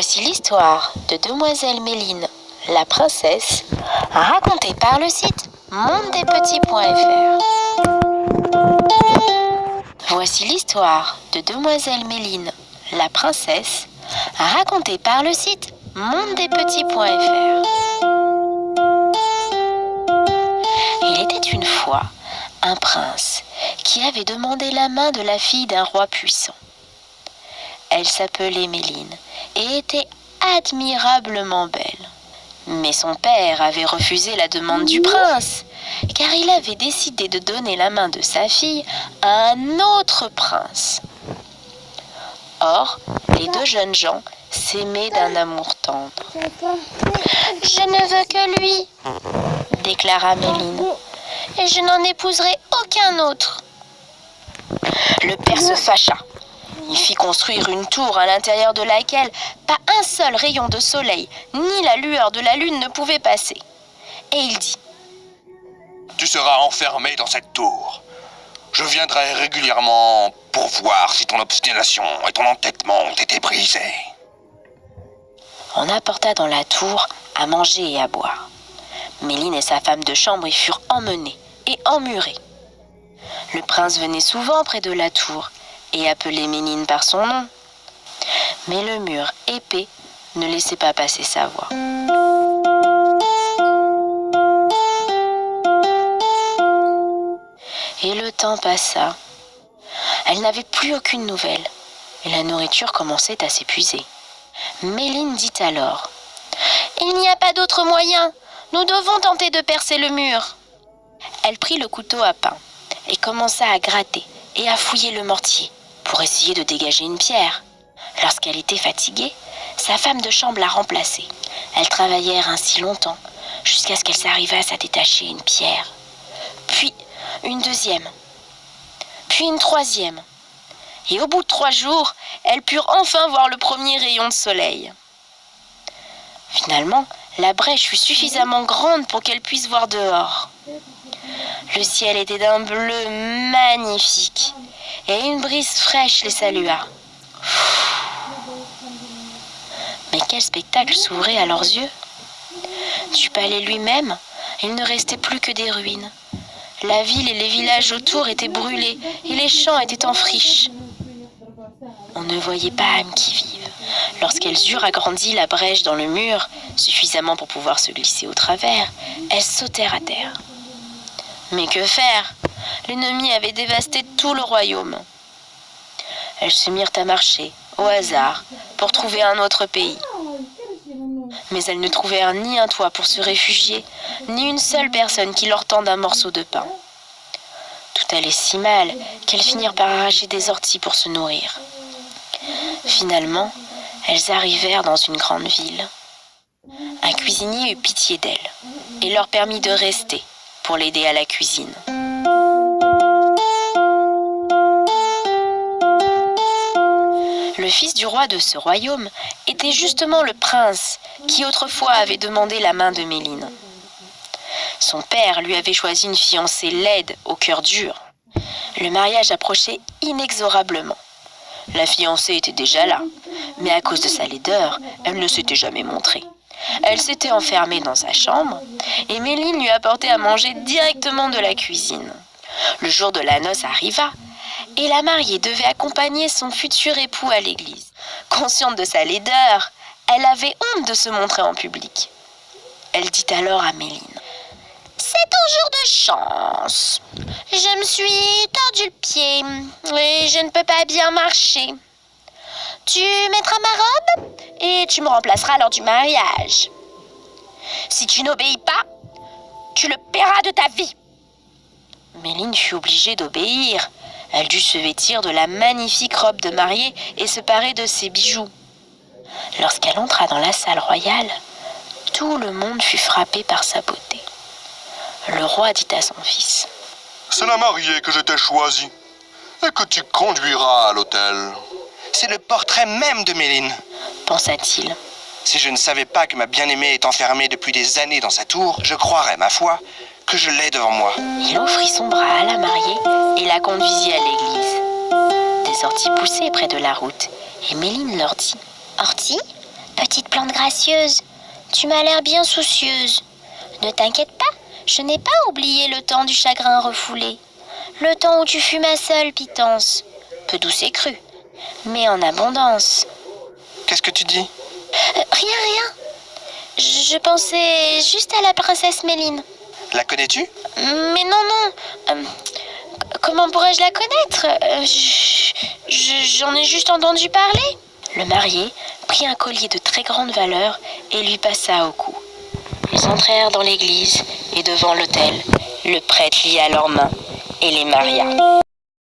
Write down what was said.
Voici l'histoire de Demoiselle Méline, la princesse, racontée par le site mondedespetits.fr. Voici l'histoire de Demoiselle Méline, la princesse, racontée par le site mondedespetits.fr. Il était une fois un prince qui avait demandé la main de la fille d'un roi puissant. Elle s'appelait Méline et était admirablement belle. Mais son père avait refusé la demande du prince, car il avait décidé de donner la main de sa fille à un autre prince. Or, les deux jeunes gens s'aimaient d'un amour tendre. « Je ne veux que lui, » déclara Méline, « et je n'en épouserai aucun autre. » Le père se fâcha. Il fit construire une tour à l'intérieur de laquelle pas un seul rayon de soleil ni la lueur de la lune ne pouvait passer. Et il dit : « Tu seras enfermé dans cette tour. Je viendrai régulièrement pour voir si ton obstination et ton entêtement ont été brisés. » On apporta dans la tour à manger et à boire. Méline et sa femme de chambre y furent emmenés et emmurés. Le prince venait souvent près de la tour et appelait Méline par son nom. Mais le mur épais ne laissait pas passer sa voix. Et le temps passa. Elle n'avait plus aucune nouvelle et la nourriture commençait à s'épuiser. Méline dit alors : « Il n'y a pas d'autre moyen. Nous devons tenter de percer le mur. » Elle prit le couteau à pain et commença à gratter et à fouiller le mortier pour essayer de dégager une pierre. Lorsqu'elle était fatiguée, sa femme de chambre la remplaçait. Elles travaillèrent ainsi longtemps, jusqu'à ce qu'elles arrivassent à détacher une pierre. Puis une deuxième, puis une troisième. Et au bout de 3 jours, elles purent enfin voir le premier rayon de soleil. Finalement, la brèche fut suffisamment grande pour qu'elles puissent voir dehors. Le ciel était d'un bleu magnifique et une brise fraîche les salua. Mais quel spectacle s'ouvrait à leurs yeux! Du palais lui-même, il ne restait plus que des ruines. La ville et les villages autour étaient brûlés et les champs étaient en friche. On ne voyait pas âme qui vive. Lorsqu'elles eurent agrandi la brèche dans le mur, suffisamment pour pouvoir se glisser au travers, elles sautèrent à terre. Mais que faire? L'ennemi avait dévasté tout le royaume. Elles se mirent à marcher, au hasard, pour trouver un autre pays. Mais elles ne trouvèrent ni un toit pour se réfugier, ni une seule personne qui leur tende un morceau de pain. Tout allait si mal qu'elles finirent par arracher des orties pour se nourrir. Finalement, elles arrivèrent dans une grande ville. Un cuisinier eut pitié d'elles et leur permit de rester pour l'aider à la cuisine. Le fils du roi de ce royaume était justement le prince qui autrefois avait demandé la main de Méline. Son père lui avait choisi une fiancée laide au cœur dur. Le mariage approchait inexorablement. La fiancée était déjà là, mais à cause de sa laideur, elle ne s'était jamais montrée. Elle s'était enfermée dans sa chambre et Méline lui apportait à manger directement de la cuisine. Le jour de la noce arriva et la mariée devait accompagner son futur époux à l'église. Consciente de sa laideur, elle avait honte de se montrer en public. Elle dit alors à Méline : « C'est ton jour de chance. Je me suis tordu le pied et je ne peux pas bien marcher. Tu mettras ma robe et tu me remplaceras lors du mariage. Si tu n'obéis pas, tu le paieras de ta vie. » Méline fut obligée d'obéir. Elle dut se vêtir de la magnifique robe de mariée et se parer de ses bijoux. Lorsqu'elle entra dans la salle royale, tout le monde fut frappé par sa beauté. Le roi dit à son fils : « C'est la mariée que je t'ai choisie et que tu conduiras à l'autel. » « C'est le portrait même de Méline, » pensa-t-il. « Si je ne savais pas que ma bien-aimée est enfermée depuis des années dans sa tour, je croirais, ma foi, que je l'ai devant moi. » Il offrit son bras à la mariée et la conduisit à l'église. Des orties poussaient près de la route et Méline leur dit : « Ortie, Petite plante gracieuse, tu m'as l'air bien soucieuse. Ne t'inquiète pas, je n'ai pas oublié le temps du chagrin refoulé. Le temps où tu fus ma seule pitance, peu douce et crue, mais en abondance. Qu'est-ce que tu dis? Rien. Je pensais juste à la princesse Méline. La connais-tu? Mais non. Comment pourrais-je la connaître? J'en ai juste entendu parler. Le marié prit un collier de très grande valeur et lui passa au cou. Ils entrèrent dans l'église et devant l'autel, le prêtre lia leurs mains et les maria.